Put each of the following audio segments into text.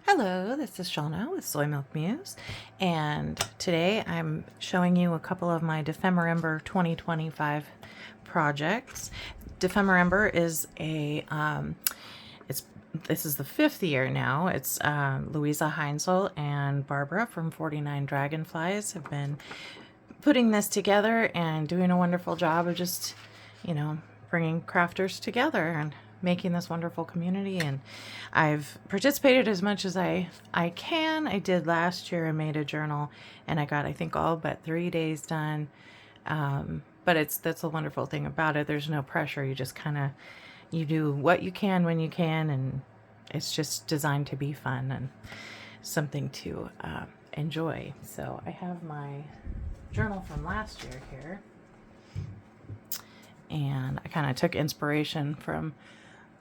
Hello, this is Shauna with Soymilkmuse, and today I'm showing you a couple of my Dephemerember 2025 projects. Dephemerember is this is the 5th year now. It's Luise Heinzl and Barbara from 49 Dragonflies have been putting this together and doing a wonderful job of just, bringing crafters together and making this wonderful community. And I've participated as much as I can. I did last year. I made a journal and I got, I think, all but 3 days done. But that's a wonderful thing about it. There's no pressure. You just you do what you can when you can, and it's just designed to be fun and something to enjoy. So I have my journal from last year here, and I kind of took inspiration from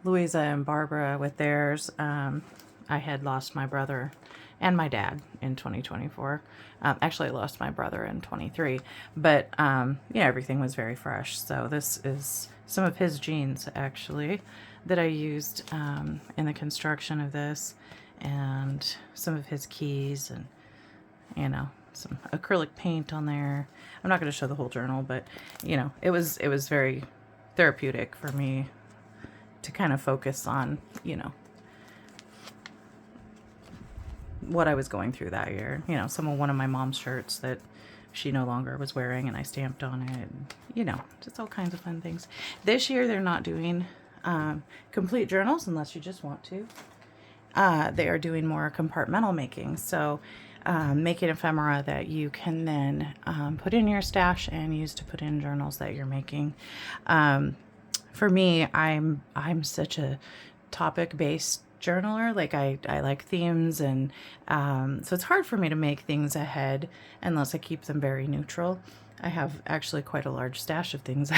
Luise and Barbara with theirs. I had lost my brother and my dad in 2024. Actually, I lost my brother in 23, but everything was very fresh. So this is some of his jeans actually that I used in the construction of this, and some of his keys, and some acrylic paint on there. I'm not going to show the whole journal, but it was very therapeutic for me to kind of focus on what I was going through that year. One of my mom's shirts that she no longer was wearing, and I stamped on it, and, just all kinds of fun things. This year they're not doing complete journals unless you just want to. They are doing more compartmental making, so making ephemera that you can then put in your stash and use to put in journals that you're making. For me, I'm such a topic-based journaler. Like I like themes, and so it's hard for me to make things ahead unless I keep them very neutral. I have actually quite a large stash of things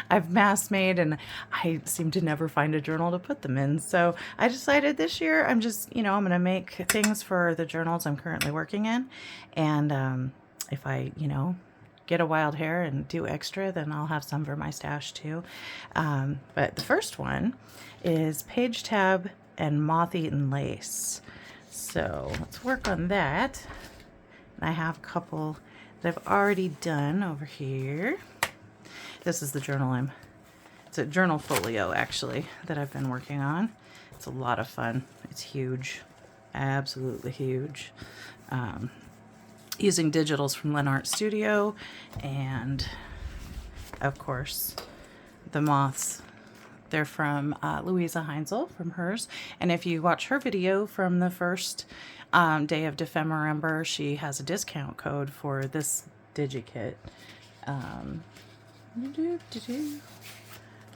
I've mass made, and I seem to never find a journal to put them in. So I decided this year I'm just, I'm going to make things for the journals I'm currently working in. And if I, get a wild hair and do extra, then I'll have some for my stash too. But the first one is page tab and moth-eaten lace. So let's work on that. And I have a couple that I've already done over here. This is the journal it's a journal folio actually that I've been working on. It's a lot of fun. It's huge, absolutely huge. Using digitals from Art Studio, and of course the moths. They're from Luise Heinzl from hers. And if you watch her video from the first day of Dephemerember, she has a discount code for this DigiKit.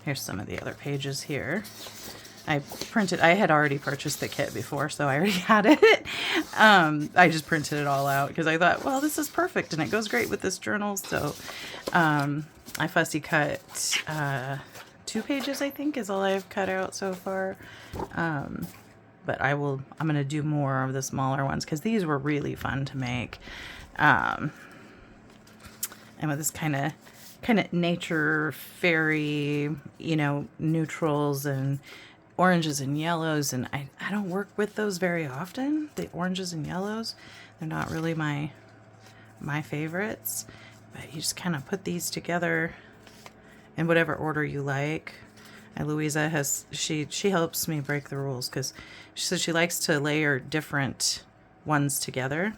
Here's some of the other pages here. I had already purchased the kit before, so I already had it. I just printed it all out because I thought, well, this is perfect and it goes great with this journal. So I fussy cut 2 pages, I think, is all I've cut out so far. But I'm going to do more of the smaller ones because these were really fun to make. And with this kind of nature fairy, neutrals and oranges and yellows, and I don't work with those very often. The oranges and yellows, they're not really my favorites, but you just kind of put these together in whatever order you like. And Louisa she helps me break the rules because she says she likes to layer different ones together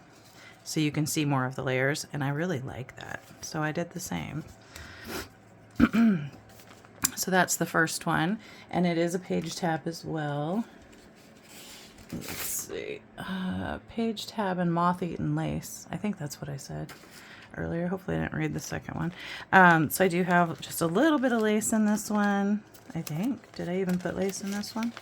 so you can see more of the layers, and I really like that, so I did the same. So that's the first one, and it is a page tab as well. Let's see, page tab and moth-eaten lace. I think that's what I said earlier. Hopefully I didn't read the second one. So I do have just a little bit of lace in this one, I think. Did I even put lace in this one?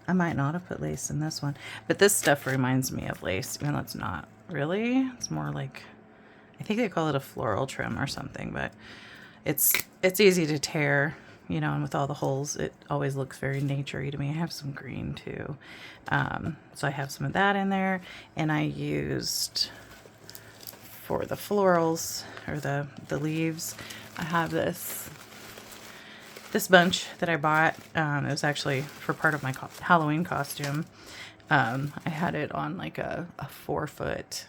I might not have put lace in this one, but this stuff reminds me of lace, even though it's not really. It's more like, I think they call it a floral trim or something, but it's easy to tear, and with all the holes, it always looks very naturey to me. I have some green too. So I have some of that in there, and I used, for the florals, or the leaves, I have this bunch that I bought. It was actually for part of my Halloween costume. I had it on like a 4-foot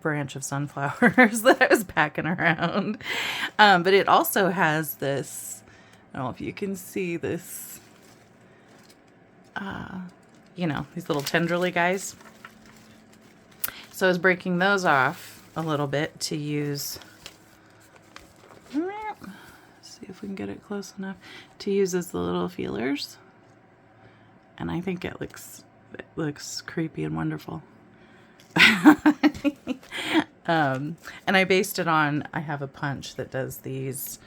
branch of sunflowers that I was packing around. But it also has this, I don't know if you can see this, you know, these little tendrily guys. So I was breaking those off a little bit to use, see if we can get it close enough, to use as the little feelers. And I think it looks creepy and wonderful. And I based it on, I have a punch that does these,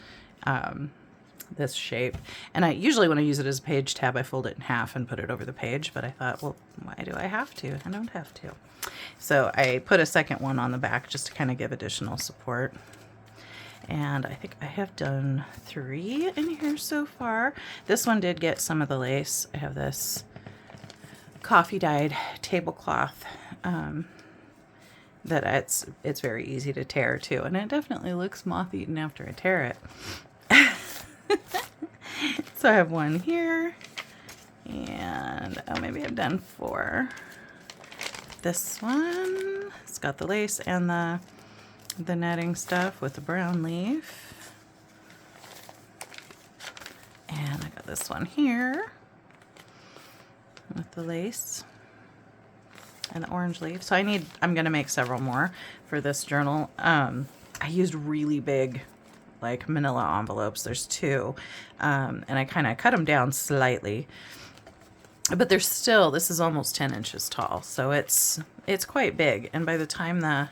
this shape. And I usually, when I use it as a page tab, I fold it in half and put it over the page. But I thought, well, why do I have to? I don't have to. So I put a second one on the back just to kind of give additional support. And I think I have done 3 in here so far. This one did get some of the lace. I have this coffee dyed tablecloth that it's very easy to tear too, and it definitely looks moth-eaten after I tear it. So I have one here, and oh, maybe I've done 4. This one, it's got the lace and the netting stuff with the brown leaf. And I got this one here with the lace and the orange leaf. So I'm going to make several more for this journal. I used really big, like manila envelopes. There's 2. And I kind of cut them down slightly. But they're still, this is almost 10 inches tall. So it's quite big. And by the time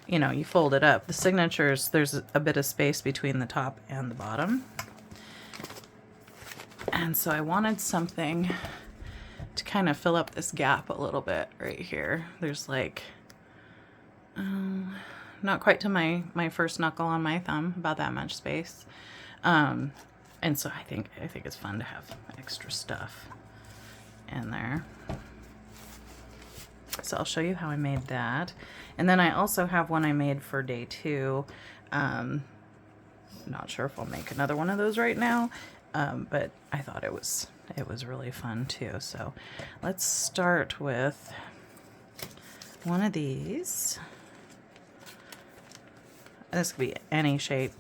you know, you fold it up, the signatures, there's a bit of space between the top and the bottom. And so I wanted something to kind of fill up this gap a little bit right here. There's like, not quite to my first knuckle on my thumb, about that much space. And so I think it's fun to have extra stuff in there. So I'll show you how I made that. And then I also have one I made for day 2. Not sure if I'll make another one of those right now, but I thought it was really fun too. So let's start with one of these. This could be any shape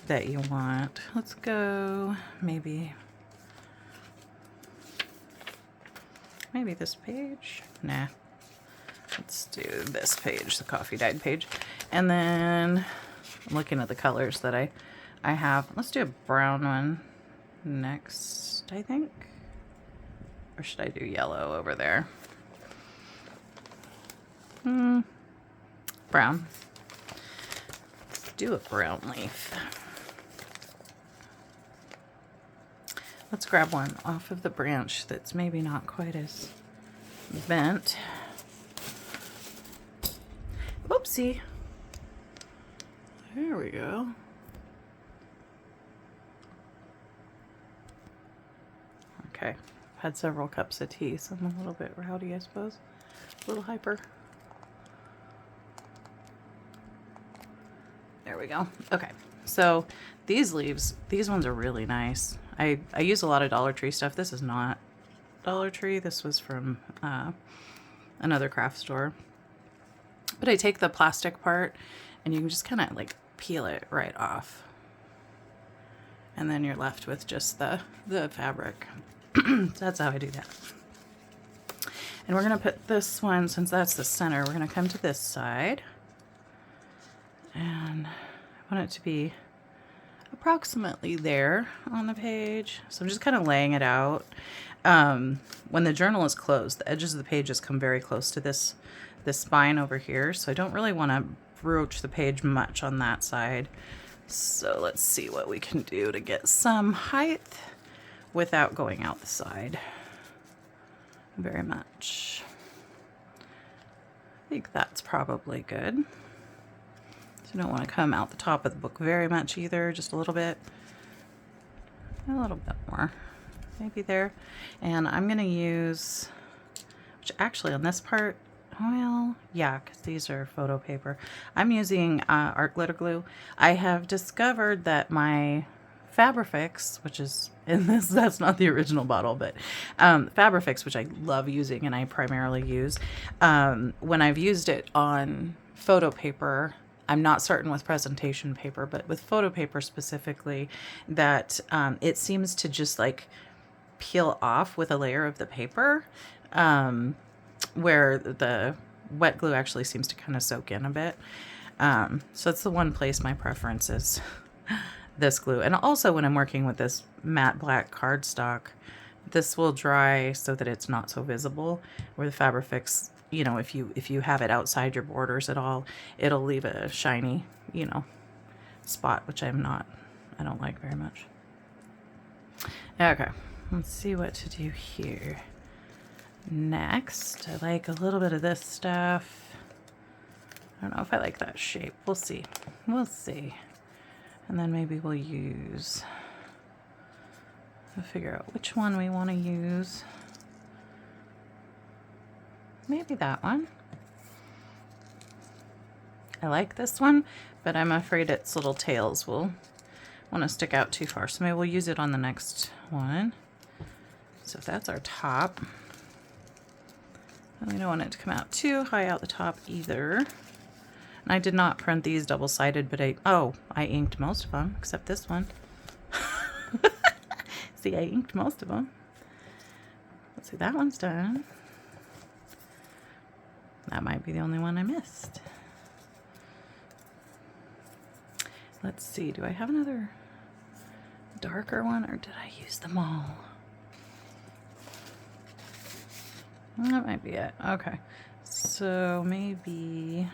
that you want. Let's go maybe this page. Nah, let's do this page, the coffee dyed page. And then I'm looking at the colors that I have. Let's do a brown one next, I think. Or should I do yellow over there? Brown. Let's do a brown leaf. Let's grab one off of the branch that's maybe not quite as bent. Whoopsie. There we go. Okay, had several cups of tea, so I'm a little bit rowdy, I suppose. A little hyper. There we go. Okay, so these leaves, these ones are really nice. I use a lot of Dollar Tree stuff. This is not Dollar Tree. This was from another craft store. But I take the plastic part and you can just kind of like peel it right off. And then you're left with just the fabric. So that's how I do that. And we're going to put this one, since that's the center, we're going to come to this side. And I want it to be approximately there on the page. So I'm just kind of laying it out. When the journal is closed, the edges of the pages come very close to this spine over here. So I don't really want to broach the page much on that side. So let's see what we can do to get some height without going out the side very much. I think that's probably good. So you don't want to come out the top of the book very much either, just a little bit. A little bit more, maybe there. And I'm going to use, which actually on this part, well, yeah, because these are photo paper. I'm using art glitter glue. I have discovered that my Fabrifix, which is in this, that's not the original bottle, but Fabrifix, which I love using and I primarily use, when I've used it on photo paper, I'm not certain with presentation paper, but with photo paper specifically, that it seems to just like peel off with a layer of the paper, where the wet glue actually seems to kind of soak in a bit. So it's the one place my preference is this glue. And also when I'm working with this matte black cardstock, this will dry so that it's not so visible, where the Fabrifix, you know, if you have it outside your borders at all, it'll leave a shiny, you know, spot, which I don't like very much. Okay, let's see what to do here. Next, I like a little bit of this stuff. I don't know if I like that shape. We'll see. We'll see. And then maybe we'll figure out which one we want to use. Maybe that one. I like this one, but I'm afraid its little tails will want to stick out too far. So maybe we'll use it on the next one. So that's our top. And we don't want it to come out too high out the top either. And I did not print these double-sided, but I inked most of them, except this one. See, I inked most of them. Let's see, that one's done. That might be the only one I missed. Let's see, do I have another darker one, or did I use them all? That might be it. Okay, so maybe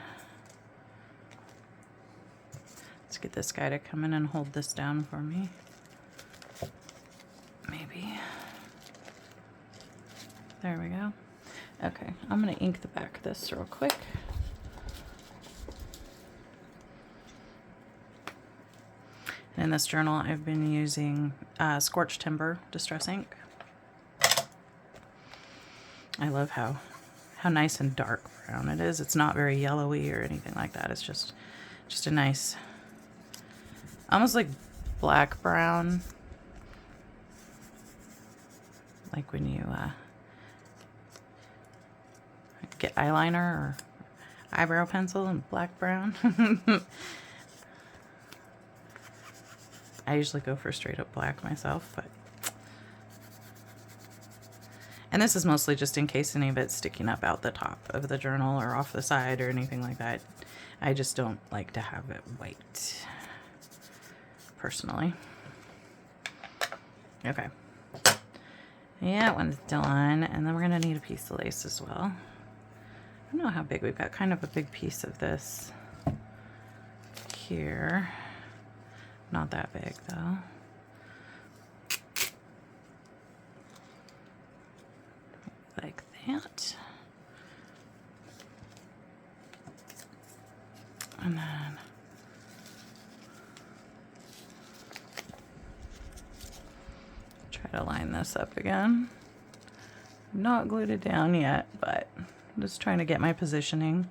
let's get this guy to come in and hold this down for me. Maybe. There we go. Okay, I'm going to ink the back of this real quick. In this journal, I've been using Scorched Timber Distress ink. I love how nice and dark brown it is. It's not very yellowy or anything like that. It's just a nice, almost like black brown. Like when you get eyeliner or eyebrow pencil in black brown. I usually go for straight up black myself, but and this is mostly just in case any of it's sticking up out the top of the journal or off the side or anything like that. I just don't like to have it white, personally. Okay. Yeah, that one's done. And then we're going to need a piece of lace as well. I don't know how big. We've got kind of a big piece of this here. Not that big, though. Like that. And then try to line this up again. I'm not glued it down yet, but I'm just trying to get my positioning.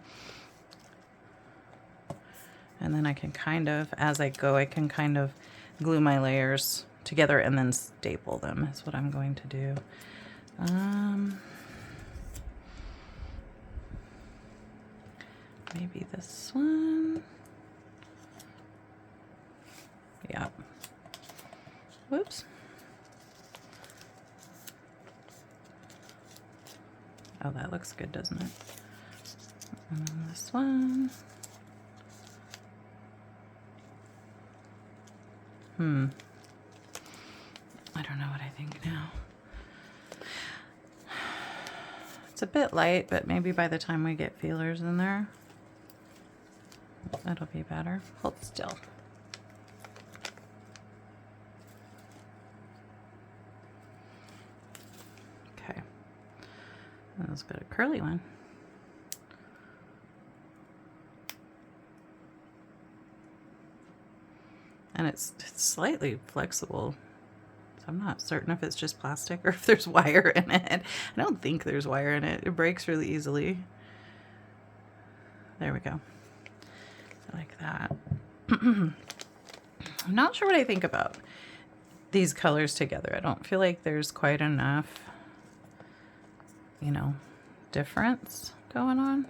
And then I can kind of, as I go, I can kind of glue my layers together and then staple them is what I'm going to do. Maybe this one. Yeah. Whoops. Oh, that looks good, doesn't it? And then this one. I don't know what I think now. It's a bit light, but maybe by the time we get feelers in there, that'll be better. Hold still. Okay. Let's go to curly one. And it's slightly flexible. So I'm not certain if it's just plastic or if there's wire in it. I don't think there's wire in it. It breaks really easily. There we go. I like that. I'm not sure what I think about these colors together. I don't feel like there's quite enough, you know, difference going on.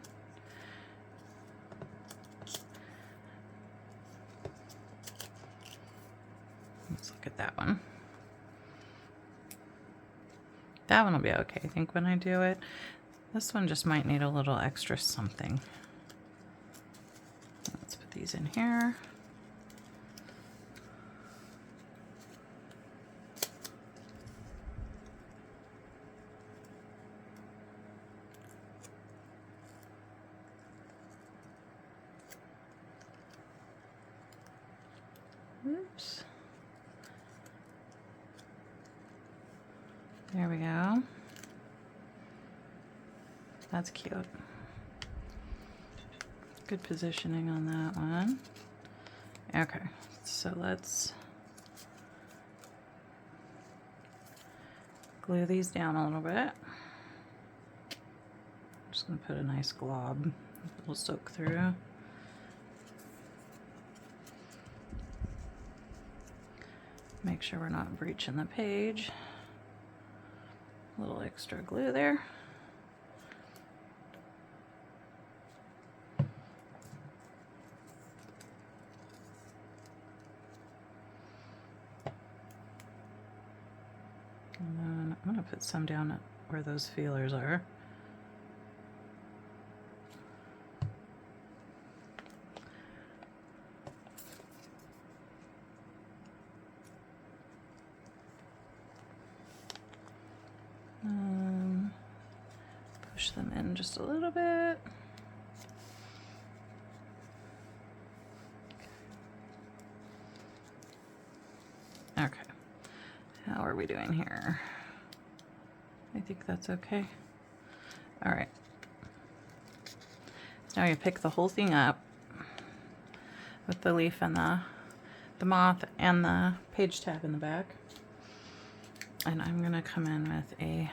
Let's look at that one. That one will be okay, I think, when I do it. This one just might need a little extra something. Let's put these in here. Oops. There we go. That's cute. Good positioning on that one. Okay, so let's glue these down a little bit. I'm just going to put a nice glob. It'll soak through. Make sure we're not breaching the page. A little extra glue there. And then I'm going to put some down where those feelers are. Push them in just a little bit. Okay. How are we doing here? I think that's okay. All right. So now you pick the whole thing up with the leaf and the moth and the page tab in the back. And I'm gonna come in with a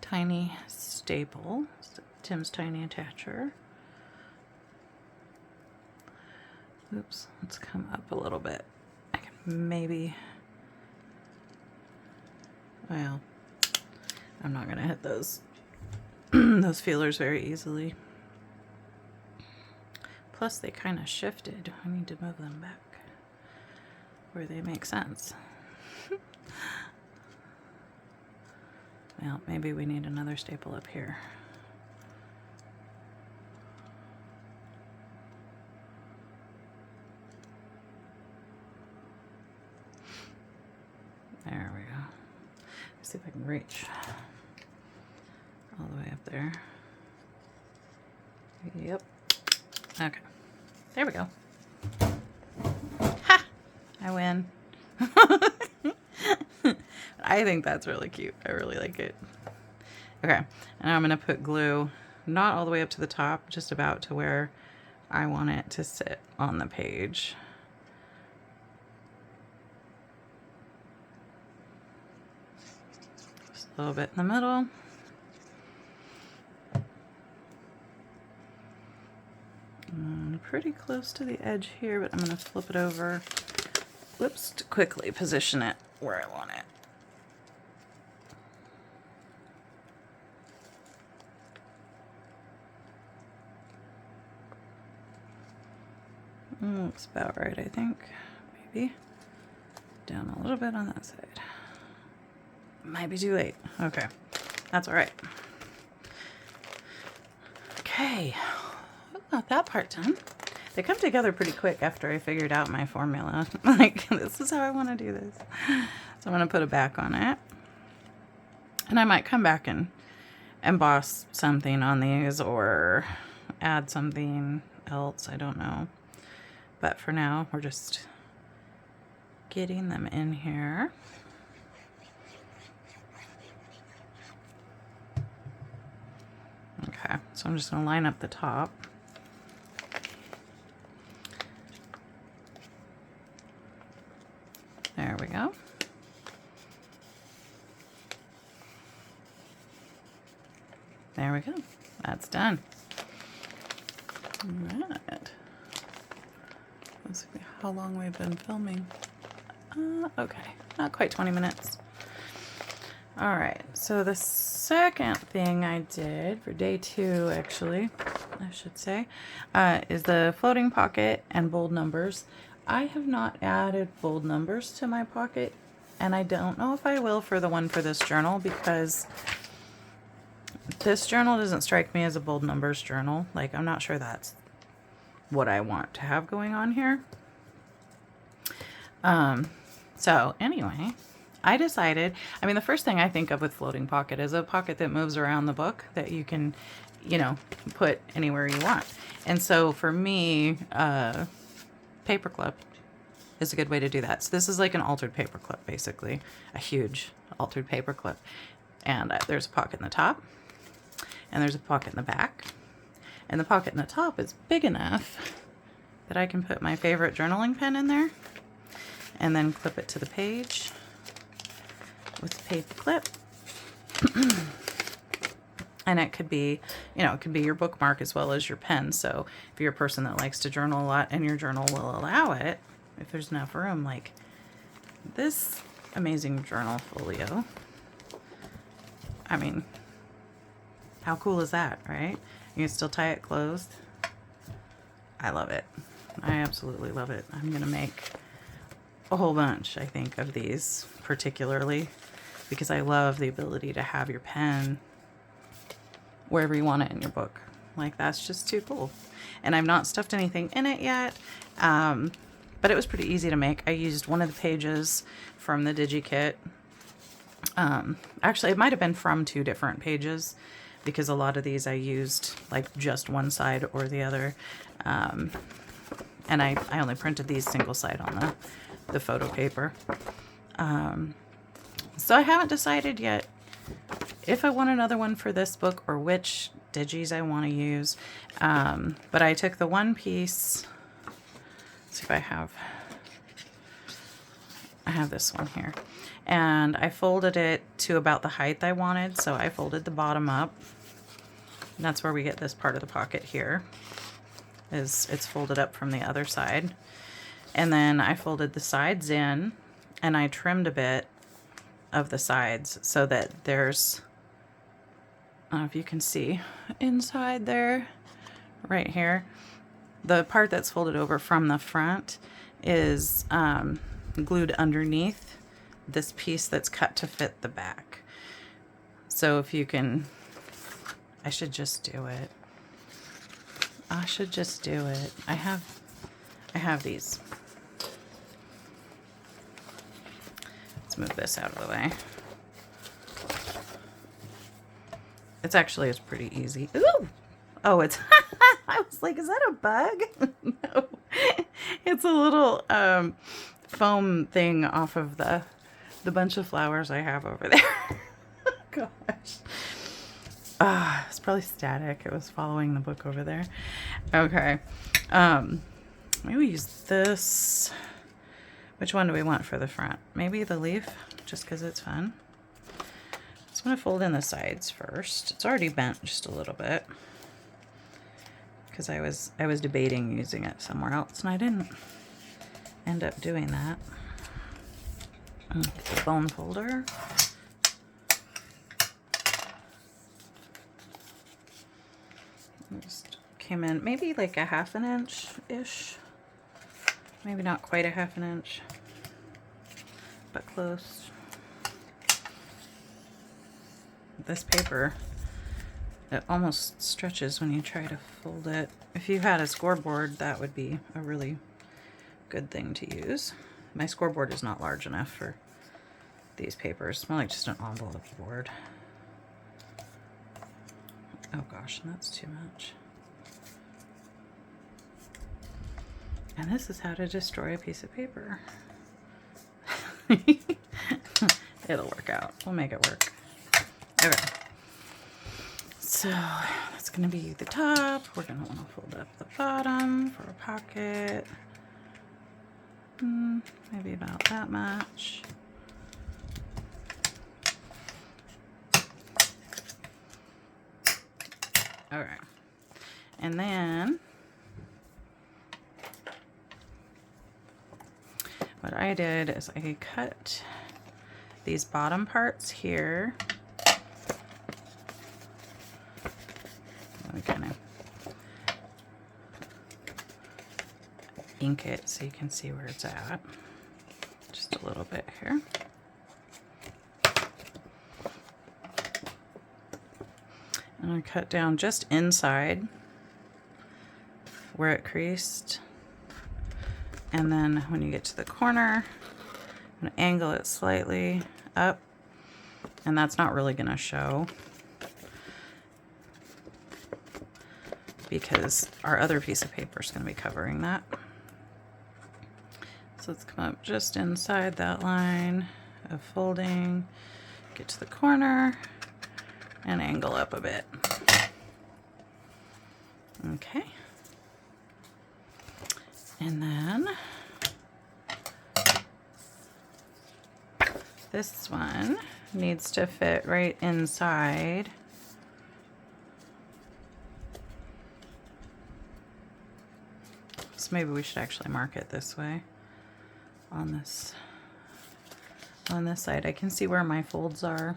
tiny staple, Tim's Tiny Attacher. Oops, let's come up a little bit. I can maybe, well, I'm not gonna hit those those feelers very easily. Plus they kind of shifted. I need to move them back where they make sense. Well, maybe we need another staple up here. There we go. Let's see if I can reach all the way up there. Yep. Okay. There we go. Ha! I win. I think that's really cute. I really like it. Okay, and I'm gonna put glue not all the way up to the top, just about to where I want it to sit on the page. Just a little bit in the middle. And pretty close to the edge here, but I'm gonna flip it over. Whoops, to quickly position it where I want it. Looks about right, I think. Maybe. Down a little bit on that side. Might be too late. Okay. That's all right. Okay. Got that part done. They come together pretty quick after I figured out my formula. Like, this is how I want to do this. So I'm going to put a back on it. And I might come back and emboss something on these or add something else. I don't know. But for now, we're just getting them in here. Okay, so I'm just going to line up the top. There we go. There we go. That's done. All right. Let's see how long we've been filming. Okay. not quite 20 minutes. All right, so the second thing I did for day 2, actually, I should say, is the floating pocket and bold numbers. I have not added bold numbers to my pocket, and I don't know if I will for the one for this journal, because this journal doesn't strike me as a bold numbers journal. Like, I'm not sure that's what I want to have going on here. So anyway, I decided, I mean, the first thing I think of with floating pocket is a pocket that moves around the book that you can, you know, put anywhere you want. And so for me, paper clip is a good way to do that. So this is like an altered paper clip, basically, a huge altered paper clip. And there's a pocket in the top, and there's a pocket in the back. And the pocket in the top is big enough that I can put my favorite journaling pen in there and then clip it to the page with the paper clip. And it could be, you know, it could be your bookmark as well as your pen. So if you're a person that likes to journal a lot and your journal will allow it, if there's enough room, like this amazing journal folio. I mean, how cool is that, right? You can still tie it closed. I love it. I absolutely love it. I'm going to make a whole bunch, I think, of these, particularly because I love the ability to have your pen wherever you want it in your book. Like, that's just too cool. And I've not stuffed anything in it yet, but it was pretty easy to make. I used one of the pages from the DigiKit. Actually, it might have been from 2 different pages, because a lot of these I used like just one side or the other. And I only printed these single side on the photo paper. So I haven't decided yet if I want another one for this book or which digis I want to use. But I took the one piece. Let's see if I have this one here. And I folded it to about the height I wanted. So I folded the bottom up. And that's where we get this part of the pocket here. It's folded up from the other side. And then I folded the sides in, and I trimmed a bit of the sides so that there's, I don't know if you can see inside there, right here, the part that's folded over from the front is glued underneath this piece that's cut to fit the back. So if you can, I should just do it. I should just do it. I have these. Let's move this out of the way. It's pretty easy. Ooh! Oh, it's, I was like, is that a bug? No. It's a little foam thing off of the bunch of flowers I have over there. Gosh. It's probably static. It was following the book over there. Okay. Maybe we use this. Which one do we want for the front? Maybe the leaf, just because it's fun. I'm going to fold in the sides first. It's already bent just a little bit, because I was debating using it somewhere else, and I didn't end up doing that. Get the bone folder. Just came in maybe like a 1/2 inch-ish. Maybe not quite a 1/2 inch, but close. This paper, it almost stretches when you try to fold it. If you had a scoreboard, that would be a really good thing to use. My scoreboard is not large enough for these papers. It's more like just an envelope board. Oh gosh, that's too much. And this is how to destroy a piece of paper. It'll work out. We'll make it work. Okay. So that's going to be the top. We're going to want to fold up the bottom for a pocket. Maybe about that much. Okay. And then what I did is I cut these bottom parts here. We kind of ink it so you can see where it's at. Just a little bit here. And I cut down just inside where it creased. And then when you get to the corner, I'm gonna angle it slightly up, and that's not really gonna show because our other piece of paper is gonna be covering that. So let's come up just inside that line of folding, get to the corner, and angle up a bit. Okay. And then this one needs to fit right inside. So maybe we should actually mark it this way on this side. I can see where my folds are.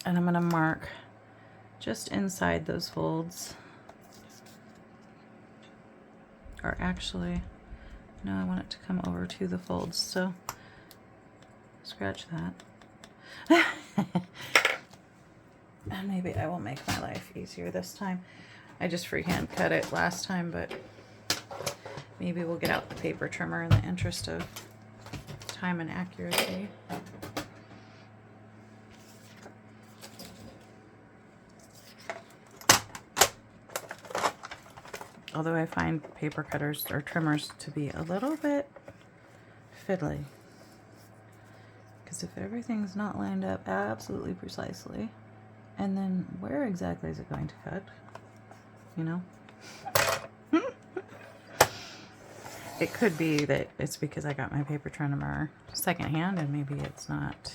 And I'm going to mark just inside those folds. Or actually, no, I want it to come over to the folds, so scratch that. And maybe I will make my life easier this time. I just freehand cut it last time, but maybe we'll get out the paper trimmer in the interest of time and accuracy. Although I find paper cutters or trimmers to be a little bit fiddly. Because if everything's not lined up absolutely precisely, and then where exactly is it going to cut? You know? It could be that it's because I got my paper trimmer secondhand and maybe it's not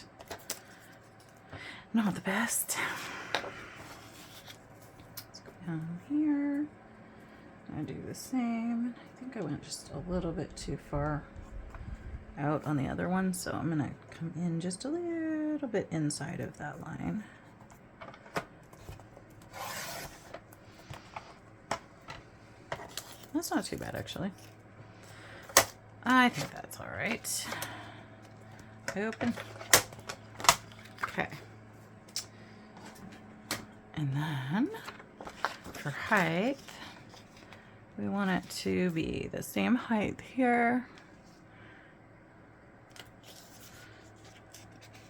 the best. Let's go down here. I do the same. I think I went just a little bit too far out on the other one, so I'm gonna come in just a little bit inside of that line. That's not too bad, actually. I think that's all right. Open. Okay. And then for height, we want it to be the same height here.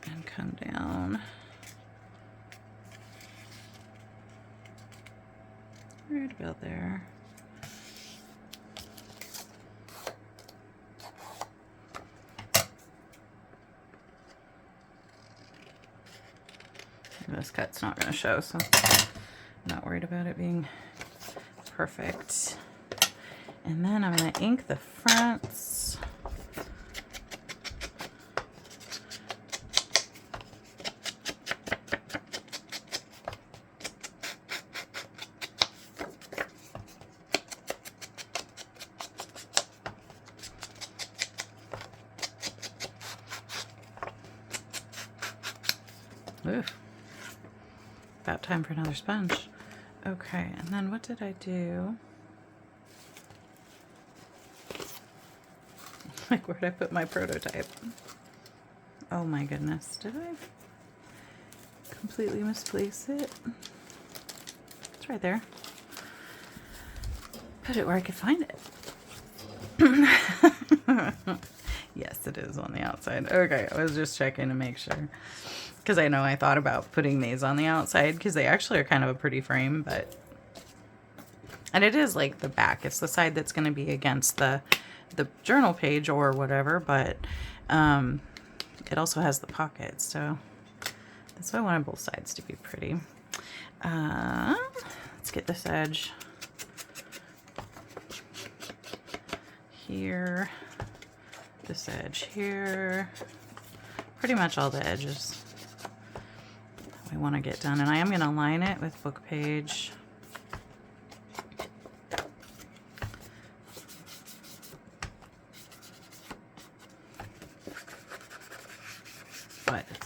And come down right about there. This cut's not going to show, so I'm not worried about it being perfect. And then I'm going to ink the fronts. Oof. About time for another sponge. Okay, and then what did I do? Like, where'd I put my prototype? Oh my goodness, did I completely misplace it? It's right there. Put it where I could find it. Yes, it is on the outside. Okay, I was just checking to make sure. Because I know I thought about putting these on the outside because they actually are kind of a pretty frame, but... And it is like the back. It's the side that's going to be against the journal page or whatever, but it also has the pocket, so that's why I wanted both sides to be pretty. Let's get this edge here, this edge here, pretty much all the edges we want to get done. And I am going to line it with book page.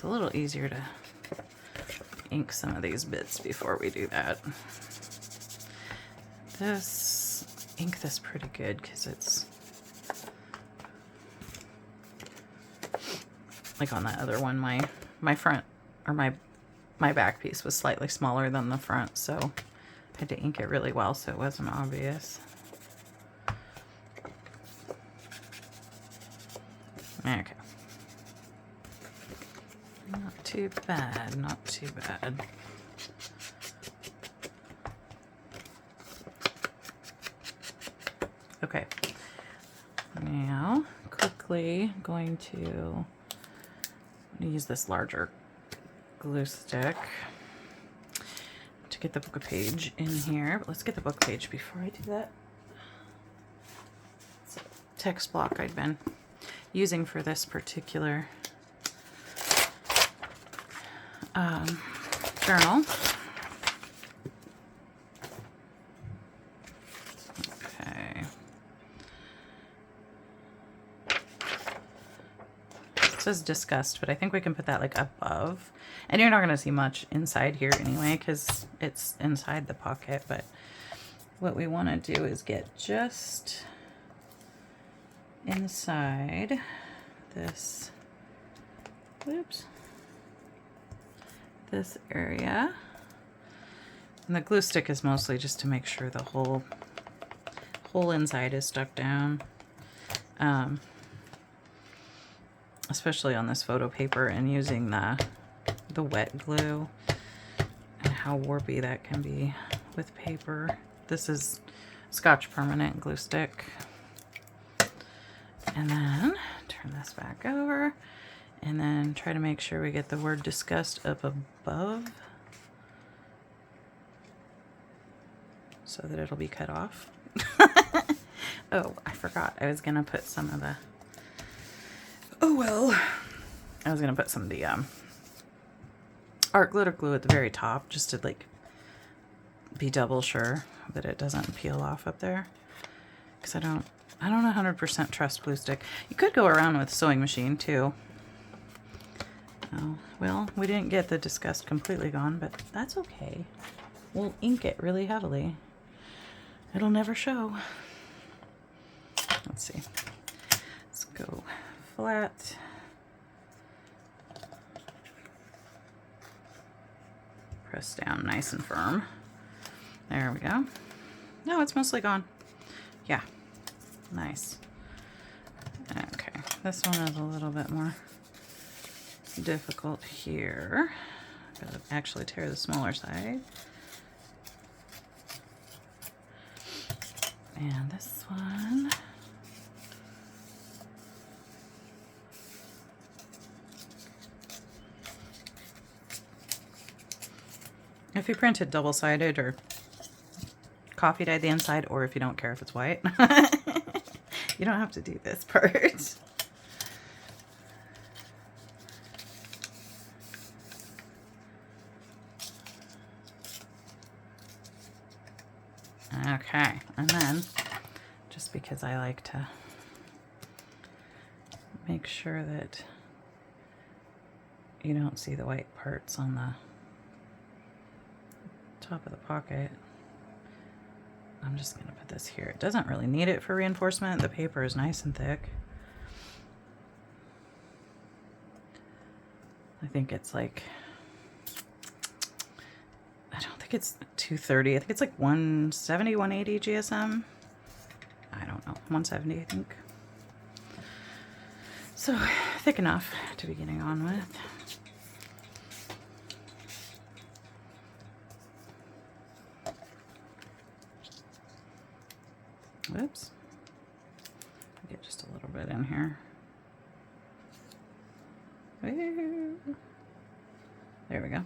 a little easier to ink some of these bits before we do that. Ink this pretty good because it's like on that other one, my front or my back piece was slightly smaller than the front, so I had to ink it really well so it wasn't obvious. Okay. Not too bad, not too bad. Okay. Now, quickly going to use this larger glue stick to get the book page in here. But let's get the book page before I do that. It's a text block I'd been using for this particular journal. Okay. It says disgust, but I think we can put that like above. And you're not going to see much inside here anyway because it's inside the pocket, but what we want to do is get just inside this, oops, this area. And the glue stick is mostly just to make sure the whole inside is stuck down. Especially on this photo paper and using the wet glue and how warpy that can be with paper. This is Scotch Permanent glue stick. And then turn this back over and then try to make sure we get the word disgust up above so that it'll be cut off. Oh, I forgot. I was gonna put some of the, oh well, I was gonna put some of the art glitter glue at the very top just to like be double sure that it doesn't peel off up there, because I don't 100% trust glue stick. You could go around with a sewing machine too. Oh, well, we didn't get the disgust completely gone, but that's okay. We'll ink it really heavily. It'll never show. Let's see. Let's go flat. Press down nice and firm. There we go. No, it's mostly gone. Yeah. Nice. Okay, this one is a little bit more difficult here. Gotta actually tear the smaller side. And this one. If you printed double-sided or coffee dyed the inside, or if you don't care if it's white, you don't have to do this part. Okay, and then, just because I like to make sure that you don't see the white parts on the top of the pocket, I'm just going to put this here. It doesn't really need it for reinforcement. The paper is nice and thick. I think it's like, I don't think it's 230. I think it's like 170, 180 GSM. I don't know, 170 I think. So thick enough to be getting on with. Whoops. Get just a little bit in here. There we go.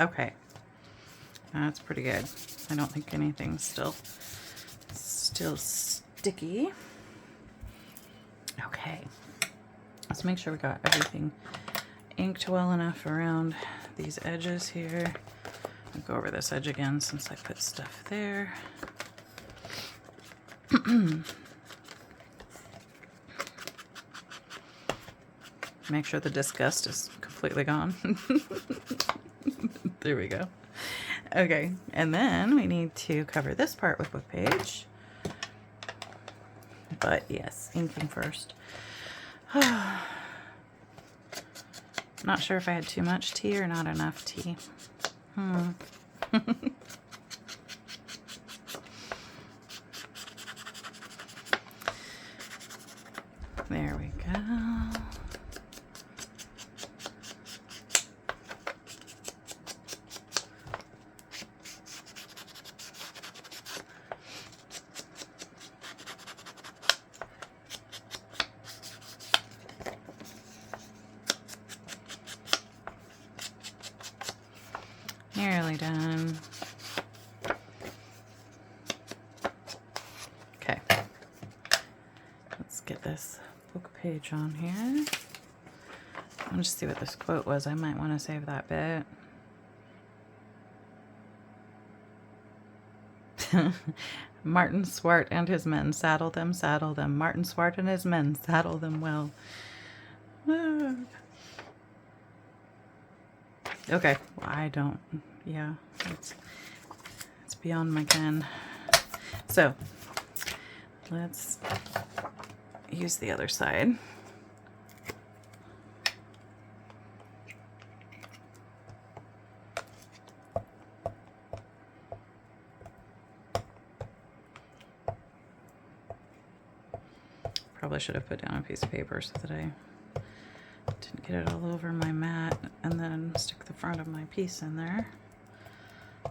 Okay. That's pretty good. I don't think anything's still sticky. Okay. Let's make sure we got everything inked well enough around these edges here I'll go over this edge again since I put stuff there. Make sure the disgust is completely gone. There we go. Okay, and then we need to cover this part with book page. But yes, inking first. Not sure if I had too much tea or not enough tea. There we go. Nearly done. Okay. Let's get this book page on here. I'll just see what this quote was. I might want to save that bit. Martin Swart and his men, saddle them, saddle them. Martin Swart and his men, saddle them well. Okay, well, I don't, yeah, it's beyond my ken. So, let's use the other side. Probably should have put down a piece of paper so that I didn't get it all over my mat, and then stick the front of my piece in there. I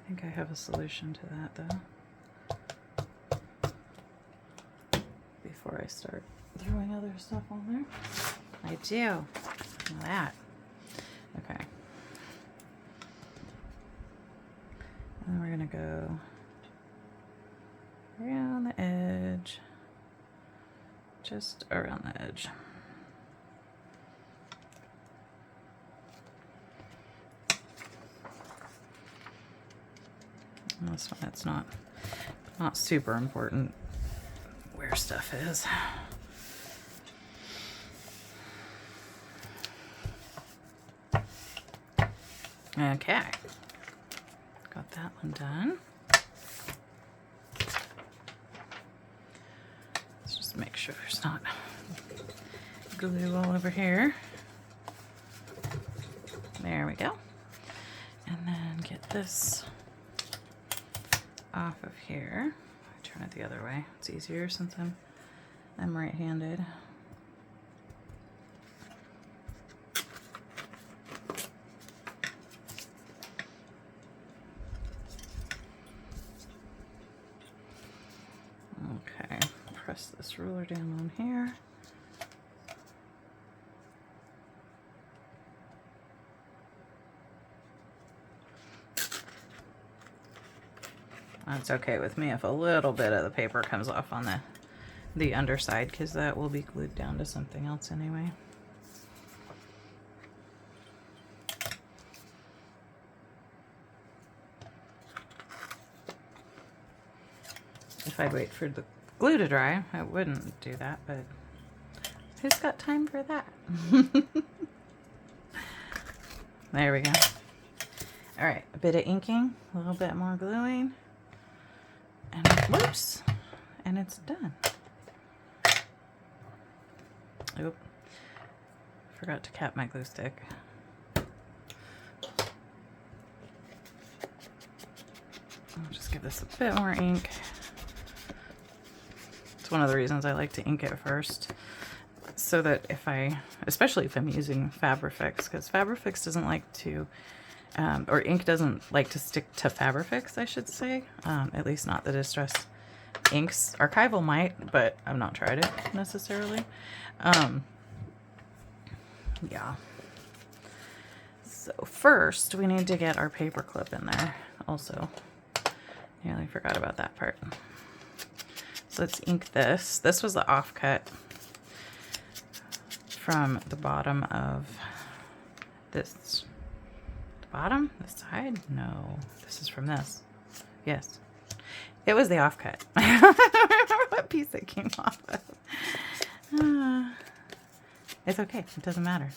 think I have a solution to that though, before I start throwing other stuff on there. I do. Look at that. Okay. And then we're gonna go around the edge, just around the edge. And this one, it's not super important where stuff is. Okay, got that one done. Let's just make sure there's not glue all over here. There we go. And then get this off of here. Turn it the other way. It's easier since I'm right-handed. Okay, press this ruler down on here. That's okay with me if a little bit of the paper comes off on the underside, because that will be glued down to something else anyway. If I'd wait for the glue to dry, I wouldn't do that, but who's got time for that? There we go. All right, a bit of inking, a little bit more gluing, and whoops, and it's done. Oop, forgot to cap my glue stick. I'll just give this a bit more ink. It's one of the reasons I like to ink it first, so that if especially if I'm using Fabrifix, because Fabrifix doesn't like to, or ink doesn't like to stick to Fabrifix, I should say. At least not the Distress inks. Archival might, but I've not tried it necessarily. Yeah. So first we need to get our paper clip in there also. Nearly forgot about that part. So let's ink this. This was the offcut from the bottom of this. The bottom? The side? No. This is from this. Yes. It was the offcut. I don't remember what piece it came off of. It's okay. It doesn't matter.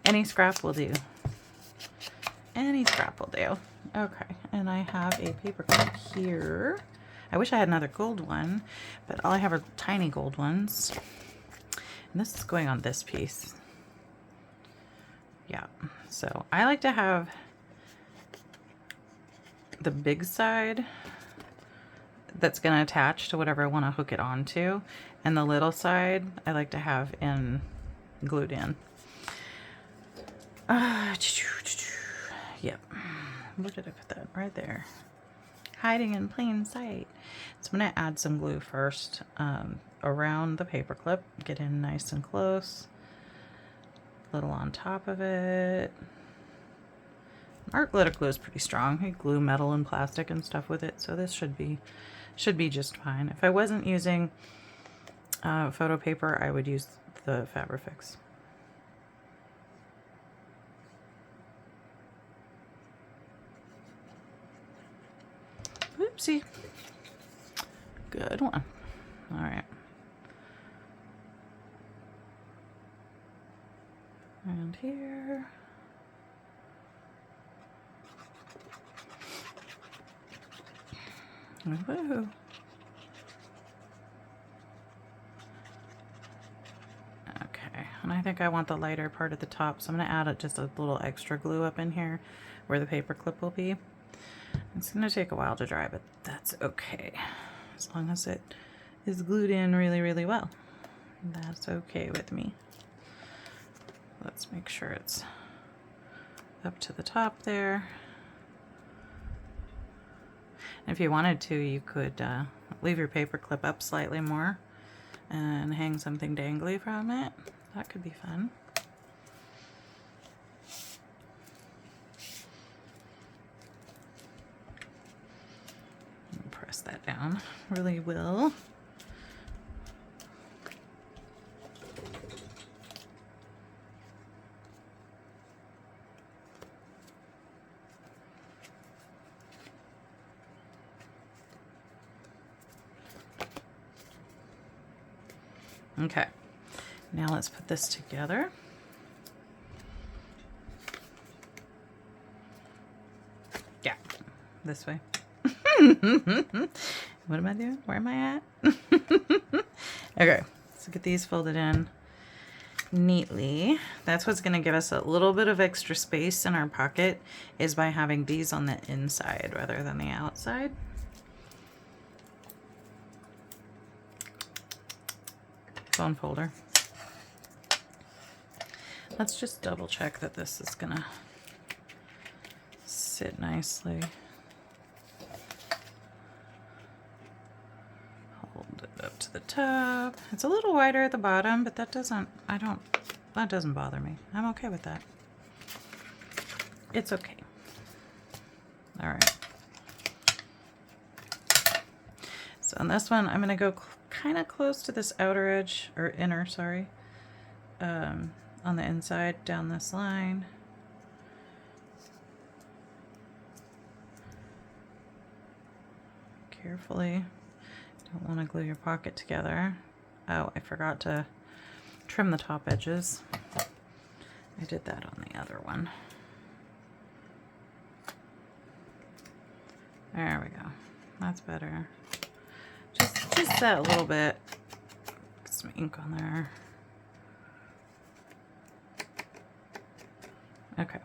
Any scrap will do. Any scrap will do. Okay. And I have a paper clip here. I wish I had another gold one, but all I have are tiny gold ones. And this is going on this piece. Yeah. So I like to have the big side that's going to attach to whatever I want to hook it onto, and the little side I like to have glued in. Yep. Where did I put that? Right there. Hiding in plain sight. So I'm going to add some glue first around the paper clip. Get in nice and close. A little on top of it. Art glitter glue is pretty strong. I glue metal and plastic and stuff with it, so this should be just fine. If I wasn't using photo paper, I would use the Fabrifix. Oopsie. Good one. All right. And here. Woohoo. Okay, and I think I want the lighter part at the top, so I'm going to add just a little extra glue up in here where the paper clip will be. It's going to take a while to dry, but that's okay. As long as it is glued in really, really well. That's okay with me. Let's make sure it's up to the top there. If you wanted to, you could leave your paper clip up slightly more and hang something dangly from it. That could be fun. Press that down really well. Okay, now let's put this together. Yeah, this way. What am I doing? Where am I at? Okay, so get these folded in neatly. That's what's going to give us a little bit of extra space in our pocket, is by having these on the inside rather than the outside. Phone folder. Let's just double check that this is gonna sit nicely. Hold it up to the top. It's a little wider at the bottom, but that doesn't bother me. I'm okay with that. It's okay. All right. So on this one, I'm gonna go kind of close to this outer edge, or inner, sorry, on the inside down this line. Carefully. Don't want to glue your pocket together. Oh, I forgot to trim the top edges. I did that on the other one. There we go. That's better. Just that little bit. Get some ink on there. Okay,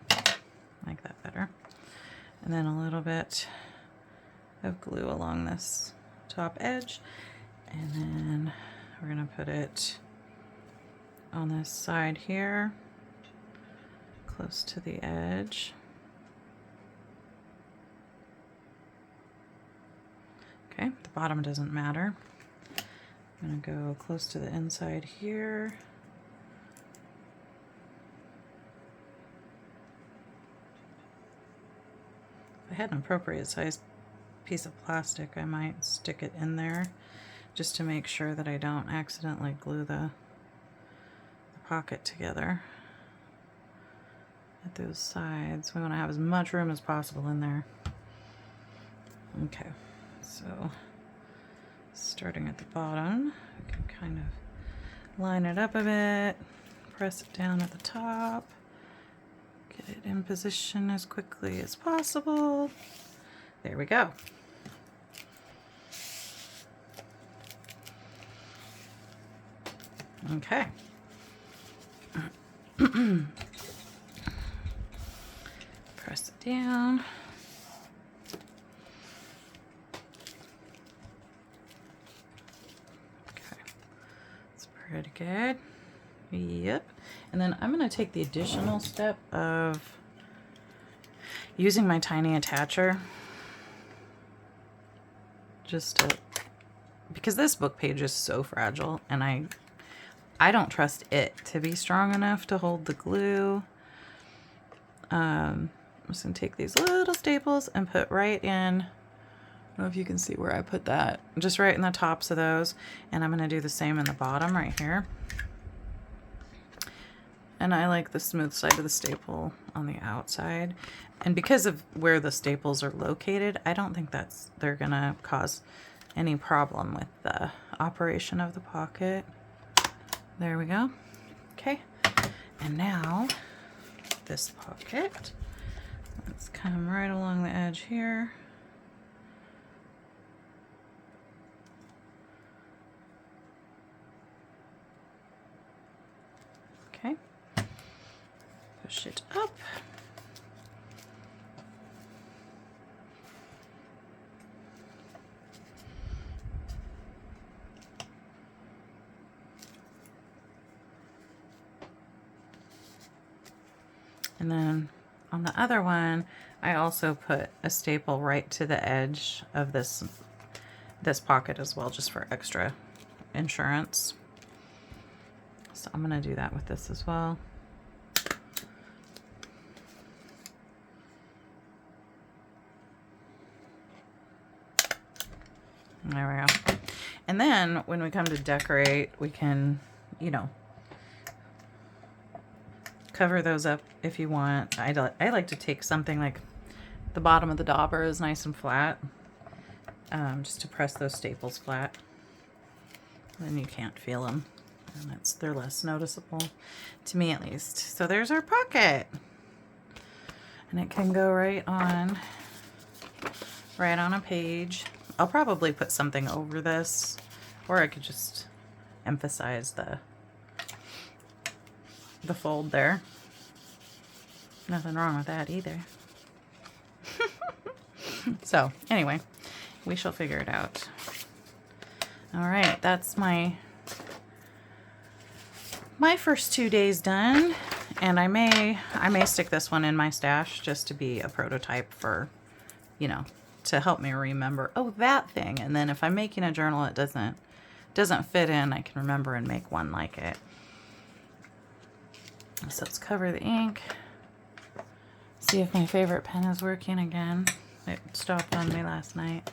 like that better. And then a little bit of glue along this top edge. And then we're gonna put it on this side here, close to the edge. Okay, the bottom doesn't matter. I'm gonna go close to the inside here. If I had an appropriate size piece of plastic, I might stick it in there just to make sure that I don't accidentally glue the pocket together at those sides. We want to have as much room as possible in there. Okay, so starting at the bottom, we can kind of line it up a bit, press it down at the top, get it in position as quickly as possible. There we go. Okay. Press it down. Okay. That's pretty good. Yep. And then I'm going to take the additional step of using my tiny attacher just to, because this book page is so fragile and I don't trust it to be strong enough to hold the glue. I'm just going to take these little staples and put right in, I don't know if you can see where I put that, just right in the tops of those. And I'm going to do the same in the bottom right here. And I like the smooth side of the staple on the outside. And because of where the staples are located, I don't think they're going to cause any problem with the operation of the pocket. There we go. Okay. And now this pocket, let's come right along the edge here. Okay. Push it up. And then on the other one, I also put a staple right to the edge of this pocket as well, just for extra insurance. So I'm going to do that with this as well. There we go. And then when we come to decorate, we can, you know, cover those up if you want. I like to take something like the bottom of the dauber is nice and flat, just to press those staples flat. Then you can't feel them, and they're less noticeable, to me at least. So there's our pocket, and it can go right on a page. I'll probably put something over this, or I could just emphasize the fold there. Nothing wrong with that either. So anyway, we shall figure it out. All right, that's my first 2 days done, and I may stick this one in my stash just to be a prototype for, you know, to help me remember, oh, that thing. And then if I'm making a journal it doesn't fit in, I can remember and make one like it. So let's cover the ink. See if my favorite pen is working again. It stopped on me last night.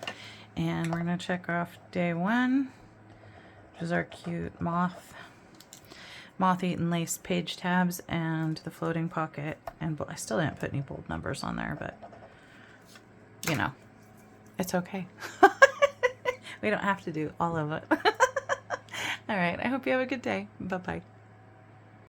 And we're going to check off day 1, which is our cute moth-eaten lace page tabs and the floating pocket. And I still didn't put any bold numbers on there, but, you know, it's okay. We don't have to do all of it. All right, I hope you have a good day. Bye-bye.